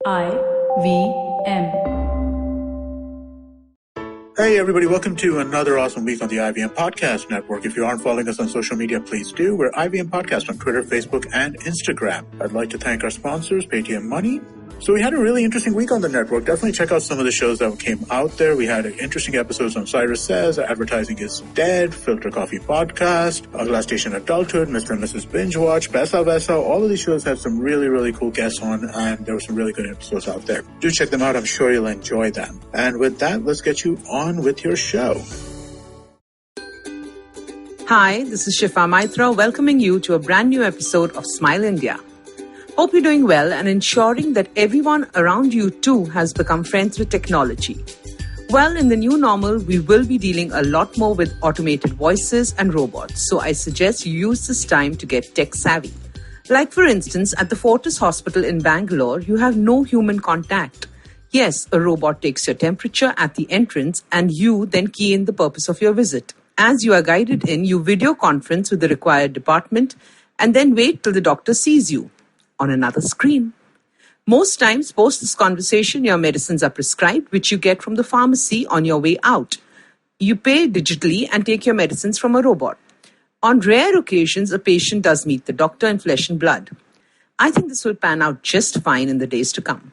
IVM. Hey everybody, welcome to another awesome week on the IVM Podcast Network. If you aren't following us on social media, please do. We're IVM Podcast on Twitter, Facebook, and Instagram. I'd like to thank our sponsors, Paytm Money. So we had a really interesting week on the network. Definitely check out some of the shows that came out there. We had interesting episodes on Cyrus Says, Advertising is Dead, Filter Coffee Podcast, Glass Station Adulthood, Mr. and Mrs. Binge Watch, Besa Vesa. All of these shows had some really, really cool guests on, and there were some really good episodes out there. Do check them out. I'm sure you'll enjoy them. And with that, let's get you on with your show. Hi, this is Shifa Maitra welcoming you to a brand new episode of Smile India. Hope you're doing well and ensuring that everyone around you too has become friends with technology. Well, in the new normal, we will be dealing a lot more with automated voices and robots, so I suggest you use this time to get tech savvy. Like for instance, at the Fortis Hospital in Bangalore, you have no human contact. Yes, a robot takes your temperature at the entrance and you then key in the purpose of your visit. As you are guided in, you video conference with the required department and then wait till the doctor sees you on another screen. Most times, post this conversation, your medicines are prescribed, which you get from the pharmacy on your way out. You pay digitally and take your medicines from a robot. On rare occasions, a patient does meet the doctor in flesh and blood. I think this will pan out just fine in the days to come.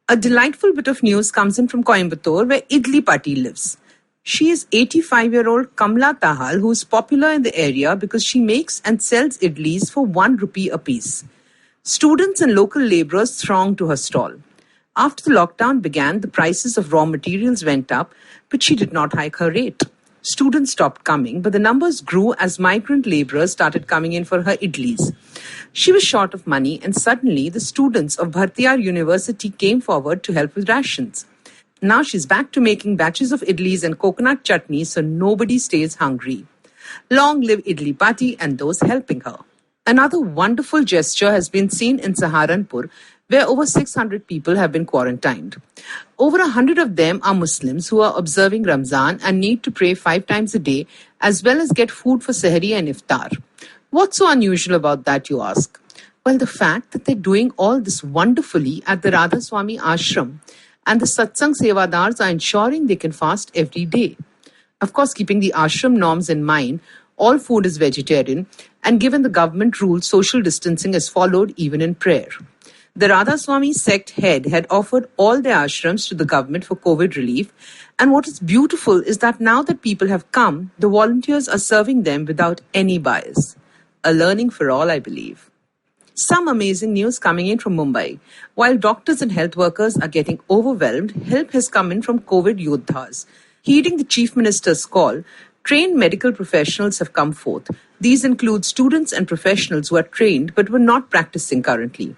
A delightful bit of news comes in from Coimbatore, where Idli Patti lives. She is 85-year-old Kamla Tahal, who is popular in the area because she makes and sells idlis for 1 rupee apiece. Students and local labourers thronged to her stall. After the lockdown began, the prices of raw materials went up, but she did not hike her rate. Students stopped coming, but the numbers grew as migrant labourers started coming in for her idlis. She was short of money, and suddenly the students of Bhartiyar University came forward to help with rations. Now she's back to making batches of idlis and coconut chutney so nobody stays hungry. Long live Idli Patti and those helping her. Another wonderful gesture has been seen in Saharanpur, where over 600 people have been quarantined. Over 100 of them are Muslims who are observing Ramzan and need to pray 5 times a day, as well as get food for Sehri and Iftar. What's so unusual about that, you ask? Well, the fact that they're doing all this wonderfully at the Radha Swami Ashram, and the Satsang Sevadars are ensuring they can fast every day. Of course, keeping the ashram norms in mind, all food is vegetarian, and given the government rules, social distancing is followed even in prayer. The Radha Swami sect head had offered all their ashrams to the government for COVID relief, and what is beautiful is that now that people have come, the volunteers are serving them without any bias. A learning for all, I believe. Some amazing news coming in from Mumbai. While doctors and health workers are getting overwhelmed, help has come in from COVID yodhas. Heeding the Chief Minister's call, trained medical professionals have come forth. These include students and professionals who are trained but were not practicing currently.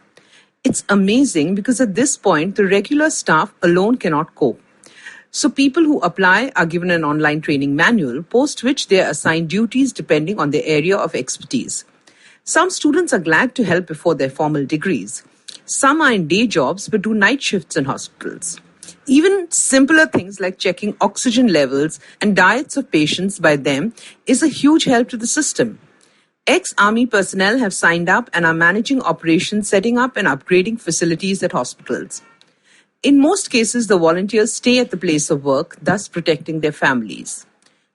It's amazing because at this point, the regular staff alone cannot cope. So people who apply are given an online training manual, post which they are assigned duties depending on their area of expertise. Some students are glad to help before their formal degrees. Some are in day jobs but do night shifts in hospitals. Even simpler things like checking oxygen levels and diets of patients by them is a huge help to the system. Ex-army personnel have signed up and are managing operations, setting up and upgrading facilities at hospitals. In most cases, the volunteers stay at the place of work, thus protecting their families.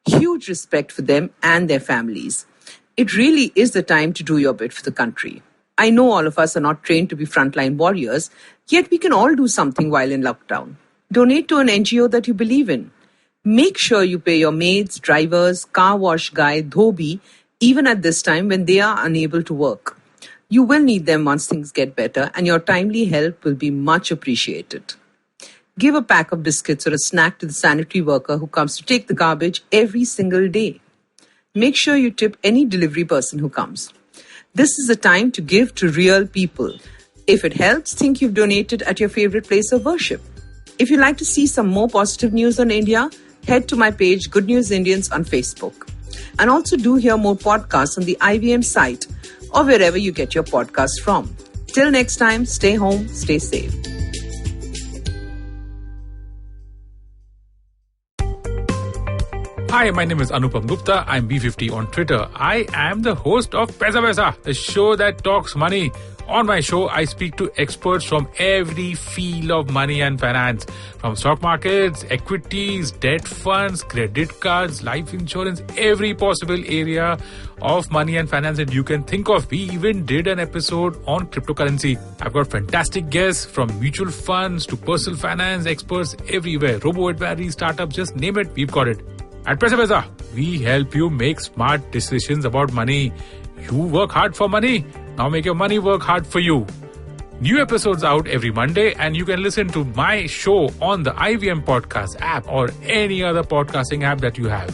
Huge respect for them and their families. It really is the time to do your bit for the country. I know all of us are not trained to be frontline warriors, yet we can all do something while in lockdown. Donate to an NGO that you believe in. Make sure you pay your maids, drivers, car wash guy, dhobi, even at this time when they are unable to work. You will need them once things get better, and your timely help will be much appreciated. Give a pack of biscuits or a snack to the sanitary worker who comes to take the garbage every single day. Make sure you tip any delivery person who comes. This is a time to give to real people. If it helps, think you've donated at your favorite place of worship. If you'd like to see some more positive news on India, head to my page Good News Indians on Facebook. And also do hear more podcasts on the IVM site or wherever you get your podcasts from. Till next time, stay home, stay safe. Hi, my name is Anupam Gupta. I'm B50 on Twitter. I am the host of Paisa Vaisa, the show that talks money. On my show, I speak to experts from every field of money and finance, from stock markets, equities, debt funds, credit cards, life insurance, every possible area of money and finance that you can think of. We even did an episode on cryptocurrency. I've got fantastic guests from mutual funds to personal finance experts everywhere. Robo-advisory, startups, just name it, we've got it. At Paisa, we help you make smart decisions about money. You work hard for money. Now make your money work hard for you. New episodes out every Monday, and you can listen to my show on the IVM Podcast app or any other podcasting app that you have.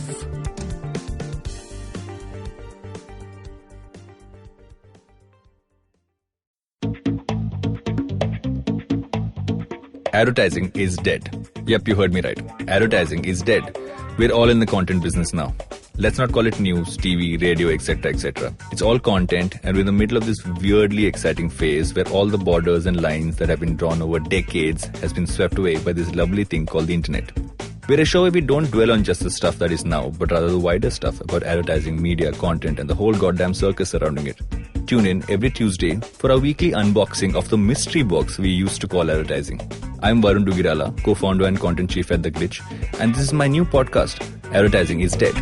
Advertising is dead. Yep, you heard me right. Advertising is dead. We're all in the content business now. Let's not call it news, TV, radio, etc., etc. It's all content, and we're in the middle of this weirdly exciting phase where all the borders and lines that have been drawn over decades has been swept away by this lovely thing called the internet. We're a show where we don't dwell on just the stuff that is now, but rather the wider stuff about advertising, media, content, and the whole goddamn circus surrounding it. Tune in every Tuesday for our weekly unboxing of the mystery box we used to call advertising. I'm Varun Dugirala, co-founder and content chief at The Glitch, and this is my new podcast, Advertising is Dead.